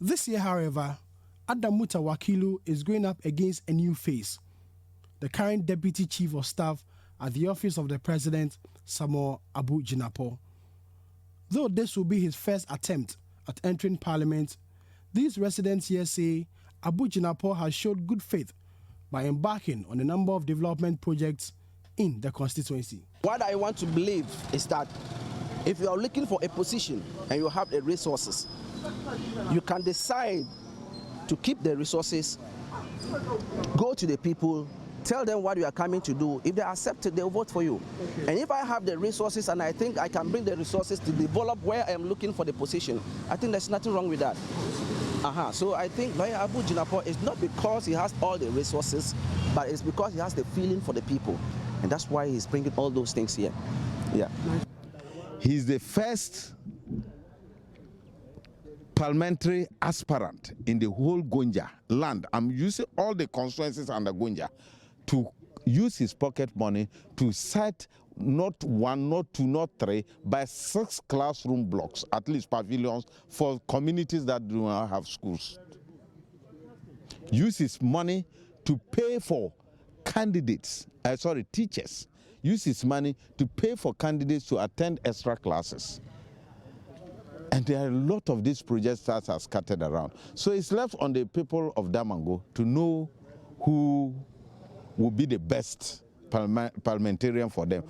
This year, however, Adam Mutawakilu is going up against a new face, the current Deputy Chief of Staff at the Office of the President, Samuel Abu Jinapor. Though this will be his first attempt at entering Parliament, these residents here say Abu Jinapor has showed good faith by embarking on a number of development projects in the constituency. What I want to believe is that if you are looking for a position and you have the resources, you can decide to keep the resources, go to the people, tell them what you are coming to do. If they accept it, they will vote for you. And if I have the resources and I think I can bring the resources to develop where I am looking for the position, I think there's nothing wrong with that. So I think Lawyer Abu Jinapor is not because he has all the resources, but it's because he has the feeling for the people. And that's why he's bringing all those things here. Yeah. He's the first parliamentary aspirant in the whole Gonja land. I'm using all the constituencies under Gonja to use his pocket money to set not one, not two, not three, but 6 classroom blocks, at least pavilions, for communities that do not have schools. Use his money to pay for teachers. Use his money to pay for candidates to attend extra classes. And there are a lot of these projects that are scattered around. So it's left on the people of Damango to know who will be the best parliamentarian for them.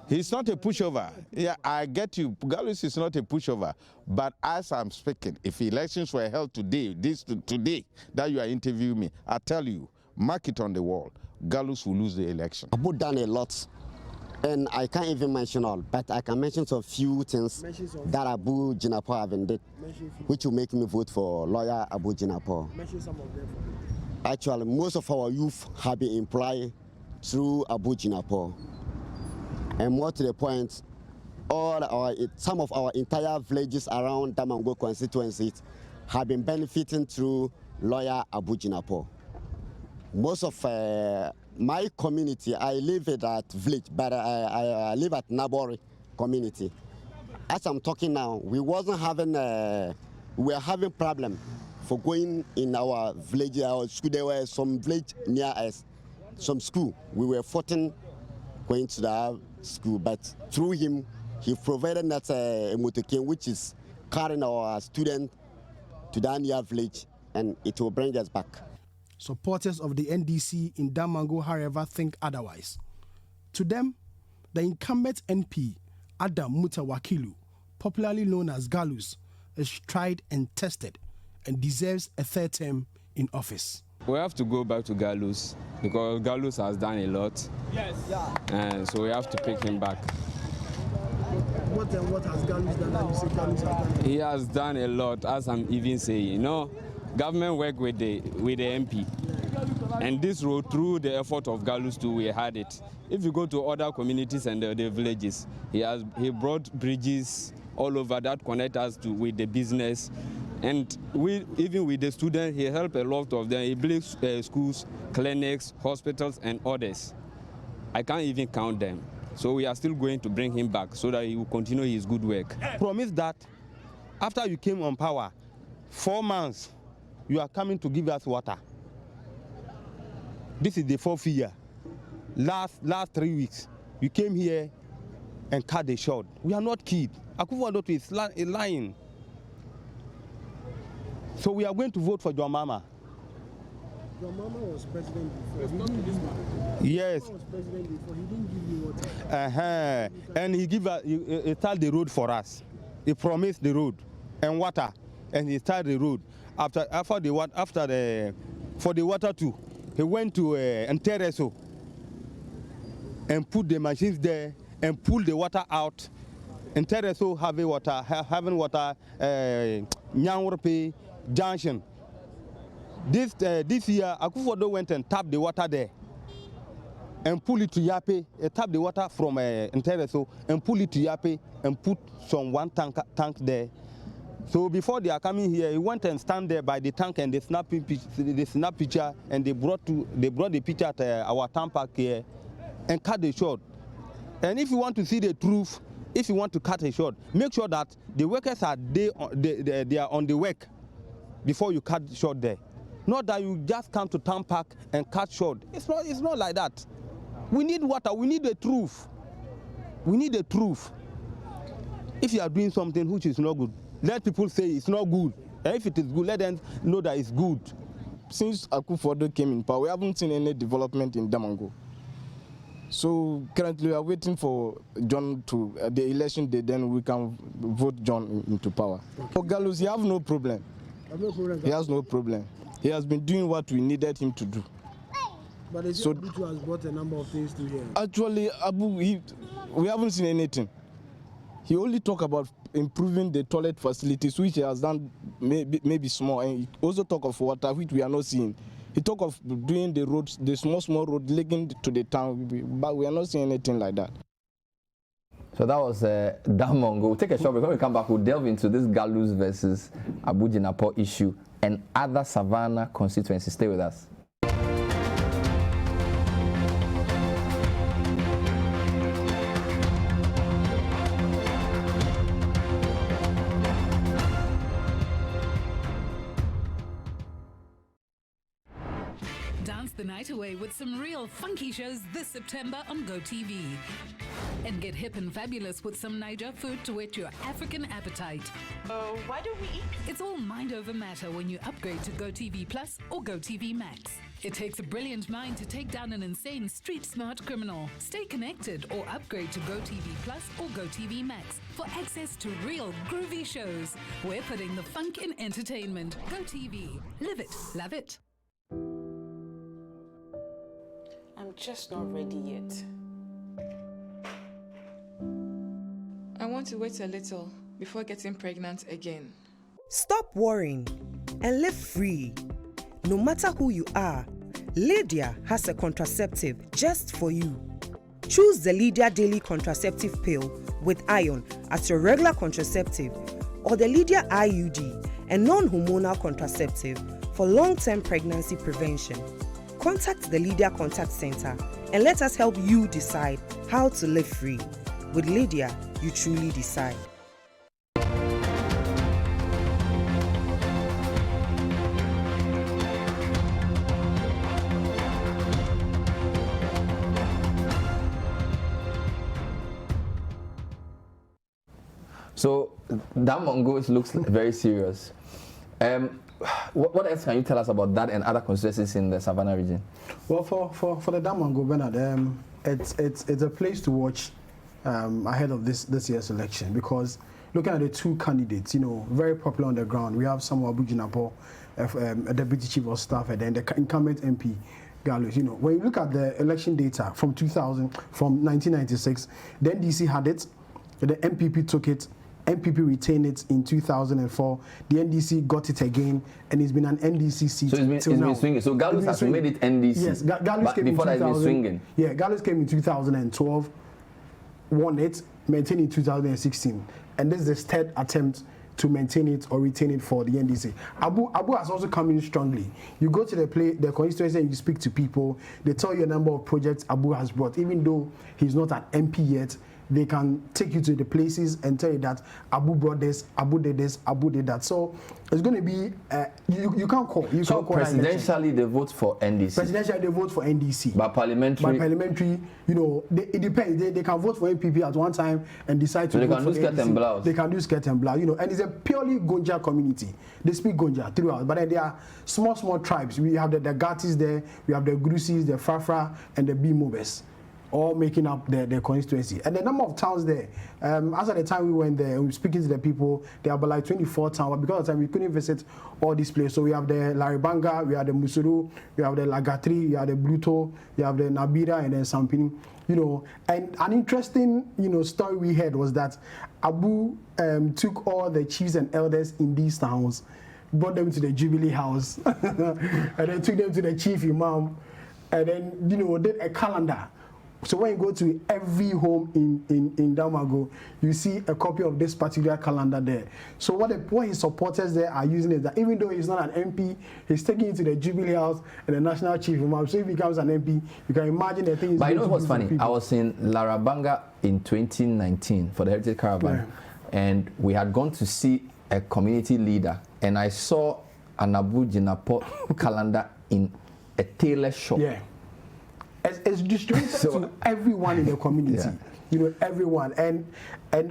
He's not a pushover. Yeah, I get you. Gallus is not a pushover. But as I'm speaking, if elections were held today, today that you are interviewing me, I tell you, mark it on the wall, Gallus will lose the election. Abu done a lot, and I can't even mention all, but I can mention some few things that Abu Jinapor have did, which will make me vote for Lawyer Abu Jinapor. Mention some of them. Actually, most of our youth have been employed through Abu Jinapor. And more to the point, some of our entire villages around Damango constituencies have been benefiting through Lawyer Abu Jinapor. Most of my community, I live in that village, but I live at Nabori community. As I'm talking now, we were having problem for going in our village, our school. There were some village near us, some school. We were fighting going to the school, but through him, he provided us a motorcade which is carrying our students to the near village, and it will bring us back. Supporters of the NDC in Damango, however, think otherwise. To them, the incumbent MP, Adam Mutawakilu, popularly known as Gallus, is tried and tested and deserves a third term in office. We have to go back to Gallus because Gallus has done a lot. Yes. And so we have to pick him back. What has Gallus done that you say Gallus has done? He has done a lot, as I'm even saying. You know, government work with the MP. And this road, through the effort of Gallus too, we had it. If you go to other communities and the villages, he brought bridges all over that connect us with the business. And even with the students, he helped a lot of them. He built schools, clinics, hospitals, and others. I can't even count them. So we are still going to bring him back so that he will continue his good work. Promise that after you came on power, 4 months, you are coming to give us water. This is the 4th year. Last 3 weeks, you came here and cut the short. We are not kids. Akufo-Addo is lying. So we are going to vote for your mama. Your mama was president before. Yes. Was president before. He didn't give you water. And he started the road for us. He promised the road and water, and he started the road. For the water too, he went to Entereso and put the machines there and pulled the water out. Entereso having water, Nyanwurpe Junction. This year, Akufo-Addo went and tapped the water there and pull it to Yape, tap the water from Entereso and pull it to Yape and put one tank there. So before they are coming here, he went and stand there by the tank and they snap picture and they brought the picture at our tank park here and cut the short. And if you want to see the truth, if you want to cut a short, make sure that the workers are they are on the work before you cut short there. Not that you just come to town park and cut short. It's not like that. We need water. We need the truth. We need the truth. If you are doing something which is not good, let people say it's not good. And if it is good, let them know that it's good. Since Akufo-Addo came in power, we haven't seen any development in Damango. So currently we are waiting for John to the election day, then we can vote John into power. For Galus, he has no problem. He has no problem. He has been doing what we needed him to do. But it's so Abu has brought a number of things to here. Actually, Abu, we haven't seen anything. He only talk about improving the toilet facilities, which he has done maybe small, and he also talk of water, which we are not seeing. He talk of doing the roads, the small road linking to the town, but we are not seeing anything like that. So that was Damango. We'll take a short break. When we come back, we'll delve into this Galus versus Abu Jinapor issue and other Savannah constituencies. Stay with us. Dance the night away with some real funky shows this September on GoTV. And get hip and fabulous with some Niger food to whet your African appetite. Why don't we eat? It's all mind over matter when you upgrade to GoTV Plus or GoTV Max. It takes a brilliant mind to take down an insane street-smart criminal. Stay connected or upgrade to GoTV Plus or GoTV Max for access to real groovy shows. We're putting the funk in entertainment. GoTV. Live it. Love it. I'm just not ready yet. I want to wait a little before getting pregnant again. Stop worrying and live free. No matter who you are, Lydia has a contraceptive just for you. Choose the Lydia Daily Contraceptive Pill with iron as your regular contraceptive, or the Lydia IUD, a non-hormonal contraceptive for long-term pregnancy prevention. Contact the Lydia Contact Center and let us help you decide how to live free. With Lydia, you truly decide. So Damango looks very serious. What else can you tell us about that and other constituencies in the Savannah region? Well, for the Damango, Bernard, it's a place to watch ahead of this year's election, because looking at the two candidates, very popular on the ground. We have Samuel Abu Jinapor, a deputy chief of staff, and then the incumbent MP Galus. When you look at the election data from 1996, the NDC had it, the MPP took it. MPP retained it in 2004. The NDC got it again, and it's been an NDC seat. So it's been swinging. So Galus has made it NDC. Yes, Galus came before that, it's been swinging. Yeah, Galus came in 2012, won it, maintained in 2016, and this is his third attempt to maintain it or retain it for the NDC. Abu has also come in strongly. You go to the constituency and you speak to people, they tell you a number of projects Abu has brought, even though he's not an MP yet. they can take you to the places and tell you that Abu brought this, Abu did this, Abu did that. So it's going to be, you can't call. You so can't call presidentially they vote for NDC. Presidentially they vote for NDC. But parliamentary, you know, it depends. They can vote for NPP at one time and decide to so vote for NDC. They can do skirt and blouse, you know, and it's a purely Gonja community. They speak Gonja throughout, but then there are small tribes. We have the Gatis there, we have the Grusis, the Fafra, and the Bimobes, all making up their constituency. And the number of towns there, as at the time we went there, we were speaking to the people, there are about like 24 towns, but because of the time we couldn't visit all these places. So we have the Laribanga, we have the Musuru, we have the Lagatri, we have the Bluto, we have the Nabira, and then Sampini. You know, and an interesting, you know, story we heard was that Abu took all the chiefs and elders in these towns, brought them to the Jubilee House, and then took them to the chief imam, and then, you know, did a calendar. So when you go to every home in Damango, you see a copy of this particular calendar there. So what his supporters there are using is that even though he's not an MP, he's taking it to the Jubilee House and the National Chief Imam. So if he becomes an MP, you can imagine the things. But you know what's funny? I was in Larabanga in 2019 for the Heritage Caravan, and we had gone to see a community leader, and I saw an Abu Jinapo calendar in a tailor shop. Yeah. It's distributed to everyone in the community, you know, everyone, and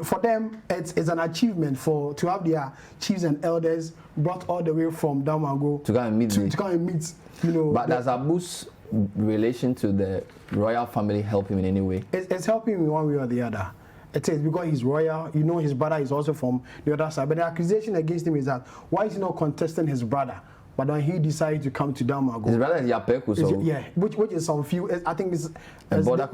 for them it's an achievement to have their chiefs and elders brought all the way from Damango to go and meet, you know. But does Abu's relation to the royal family help him in any way? It's helping him in one way or the other. It is because he's royal. You know, his brother is also from the other side. But the accusation against him is that why is he not contesting his brother? But then he decided to come to Damango. His brother is Yapeku, so yeah, which is some few. I think it's a border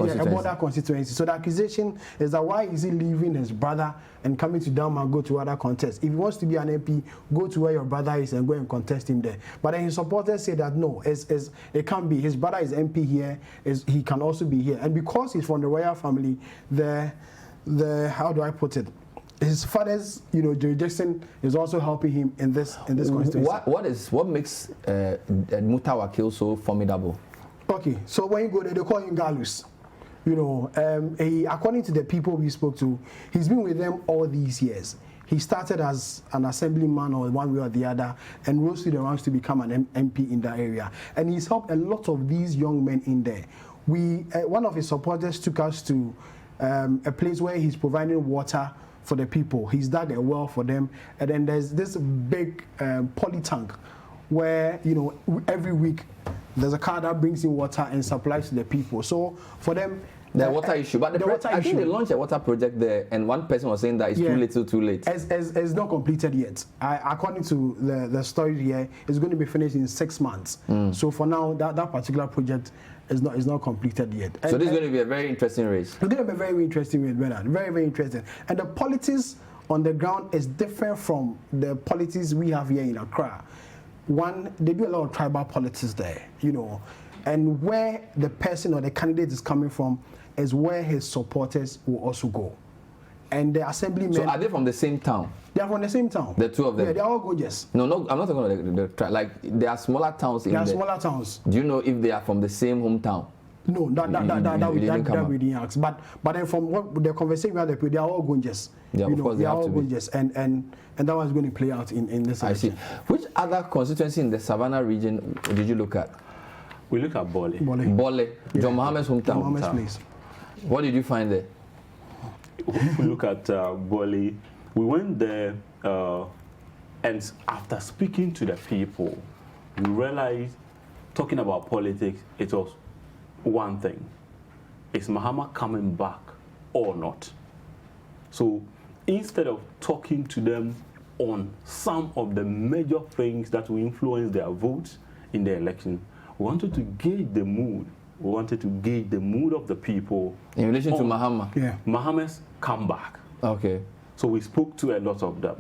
constituency. So the accusation is that why is he leaving his brother and coming to Damango to other contests? If he wants to be an MP, go to where your brother is and go and contest him there. But then his supporters say that no, it can't be. His brother is MP here. He can also be here, and because he's from the royal family, the how do I put it? His father's, you know, jurisdiction is also helping him in this constituency. What makes Mutawakil so formidable? Okay, so when you go there, they call him Galus. You know, according to the people we spoke to, he's been with them all these years. He started as an assemblyman or one way or the other and rose through the ranks to become an MP in that area. And he's helped a lot of these young men in there. One of his supporters took us to a place where he's providing water for the people. He's dug a well for them, and then there's this big poly tank where, you know, every week there's a car that brings in water and supplies to the people. So for them, the water issue, but I think they launched a water project there, and one person was saying that it's too late. It's not completed yet. According to the story here, it's going to be finished in 6 months. So for now, that particular project is not completed yet. So this is going to be a very interesting race. It's going to be a very interesting race, Bernard. Very, very interesting. And the politics on the ground is different from the politics we have here in Accra. One, they do a lot of tribal politics there, you know, and where the person or the candidate is coming from is where his supporters will also go. And the assemblymen... So are they from the same town? They are from the same town. The two of them? Yeah, they are all Gonjas. No, I'm not talking about the like, there are smaller towns in there. There are smaller towns. Do you know if they are from the same hometown? No, that we didn't ask. But then from what the conversation we had, they are all Gonjas. Yeah, of course they are all Gonjas. And that one's going to play out in this election. I see. Which other constituency in the Savannah region did you look at? We look at Bole. Bole. Yeah. John Mohammed's hometown. John Mohammed's place. What did you find there? If we look at Bole, we went there and after speaking to the people, we realized talking about politics, it was one thing. Is Mahama coming back or not? So instead of talking to them on some of the major things that will influence their votes in the election, we wanted to gauge the mood. We wanted to gauge the mood of the people. In relation to Mahama? Yeah. Mahama's comeback. Okay. So we spoke to a lot of them.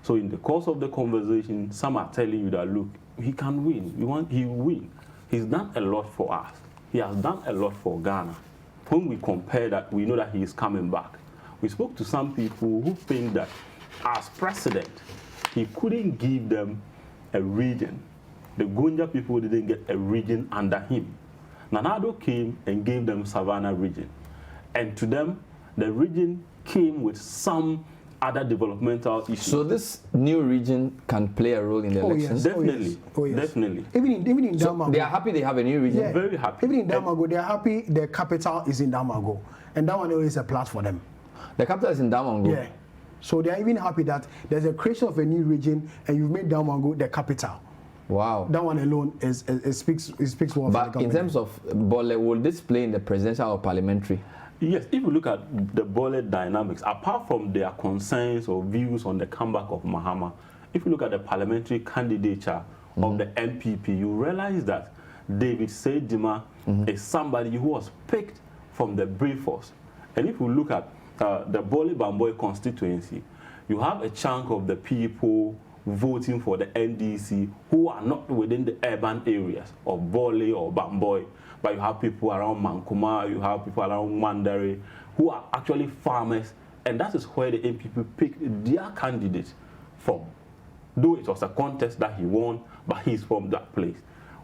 So in the course of the conversation, some are telling you that, look, he can win. He will win. He's done a lot for us. He has done a lot for Ghana. When we compare that, we know that he is coming back. We spoke to some people who think that as president, he couldn't give them a region. The Gonja people didn't get a region under him. Nanado came and gave them Savannah region. And to them, the region came with some other developmental issues. So this new region can play a role in the elections? Yes. Definitely. Definitely. Even in Damango. They are happy they have a new region? Yeah. Very happy. Even in Damango, they are happy the capital is in Damango. And that one is a plus for them. The capital is in Damango? Yeah. So they are even happy that there's a creation of a new region and you've made Damango the capital. Wow. That one alone speaks well. But in terms of Bole, will this play in the presidential or parliamentary? Yes, if you look at the Bole dynamics, apart from their concerns or views on the comeback of Mahama, if you look at the parliamentary candidature of the NPP, you realize that David Seydima is somebody who was picked from the brave force. And if you look at the Bole Bamboy constituency, you have a chunk of the people voting for the NDC who are not within the urban areas of Bole or Bamboy, but you have people around Mankuma, you have people around Mandare who are actually farmers, and that is where the NPP picked their candidate from. Though it was a contest that he won, but he's from that place.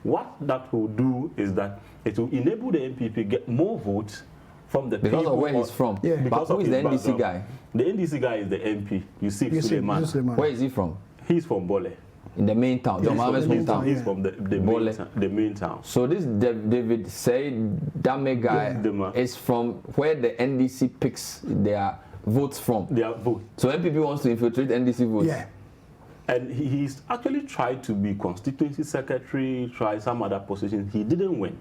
What that will do is that it will enable the NPP get more votes from the because people. Of where he's from. Yeah. But who is the NDC guy? The NDC guy is the MP, Yusuf Suleiman. Where is he from? He's from Bole. In the main town, John Mohammed's hometown. He's from the main town. So this David Seydima guy is from where the NDC picks their votes from. Their vote. So NPP wants to infiltrate NDC votes. Yeah. And he's actually tried to be constituency secretary, tried some other positions. He didn't win.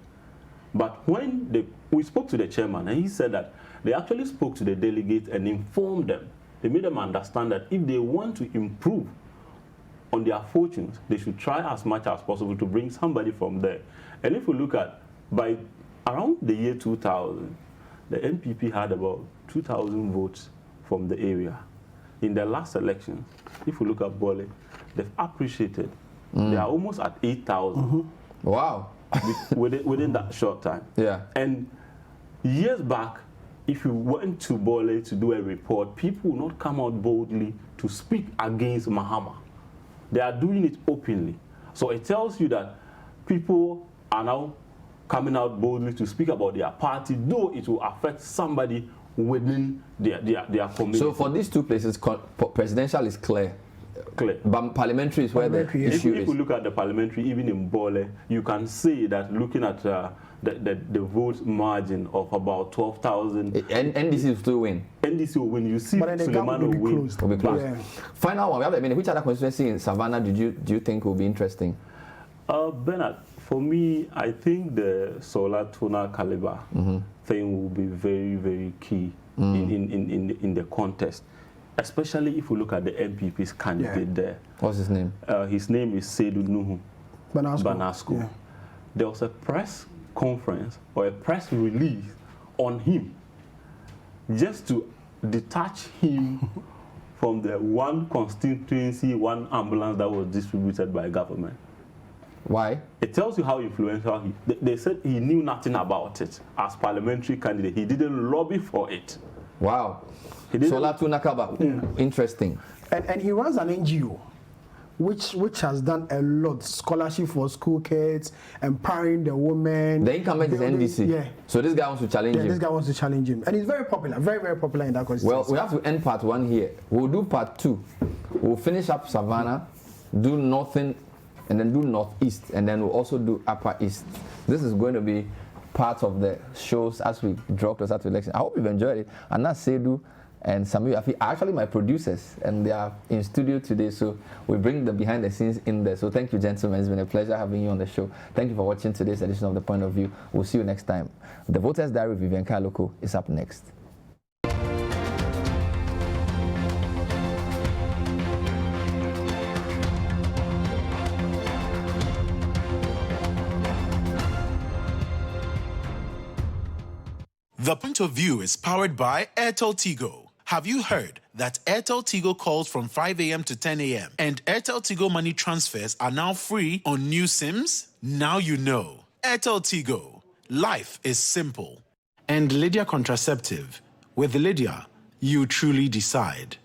But when we spoke to the chairman, and he said that they actually spoke to the delegates and informed them. They made them understand that if they want to improve on their fortunes, they should try as much as possible to bring somebody from there. And if we look at, by around the year 2000, the NPP had about 2,000 votes from the area. In the last election, if we look at Bole, they've appreciated. They are almost at 8,000. Wow. within that short time. Yeah. And years back, if you went to Bole to do a report, people will not come out boldly to speak against Mahama. They are doing it openly. So it tells you that people are now coming out boldly to speak about their party, though it will affect somebody within their community. So for these two places, presidential is clear. But parliamentary is where the issue is. If you look at the parliamentary, even in Bole, you can see that looking at the vote margin of about 12,000. NDC will still win. NDC will win. You see, Suleiman will win. Will be close. Yeah. Final one. We have a minute. Which other constituency in Savannah do you think will be interesting? Bernard, for me, I think the solar tuner caliber thing will be very, very key in the contest. Especially if we look at the NPP's candidate there. What's his name? His name is Seydou Nuhu Banasco. Yeah. There was a press conference or a press release on him just to detach him from the one constituency, one ambulance that was distributed by government. Why? It tells you how influential they said he knew nothing about it as parliamentary candidate. He didn't lobby for it. Wow. Solatu Nakaba, interesting. And he runs an NGO, which has done a lot. Scholarship for school kids, empowering the women. The incumbent is NDC. Yeah. So this guy wants to challenge him. This guy wants to challenge him. And he's very popular, very, very popular in that constituency. Well, we have to end part 1 here. We'll do part 2. We'll finish up Savannah, do Northern, and then do Northeast, and then we'll also do Upper East. This is going to be part of the shows as we draw closer to election. I hope you've enjoyed it. And that's Seydou and Samuel Afi are actually my producers, and they are in studio today, so we bring the behind the scenes in there. So thank you, gentlemen. It's been a pleasure having you on the show. Thank you for watching today's edition of The Point of View. We'll see you next time. The Voters Diary with Vivian Kaloko is up next. The Point of View is powered by Airtel Tigo. Have you heard that Airtel Tigo calls from 5 a.m. to 10 a.m. and Airtel Tigo money transfers are now free on new SIMs? Now you know. Airtel Tigo. Life is simple. And Lydia Contraceptive. With Lydia, you truly decide.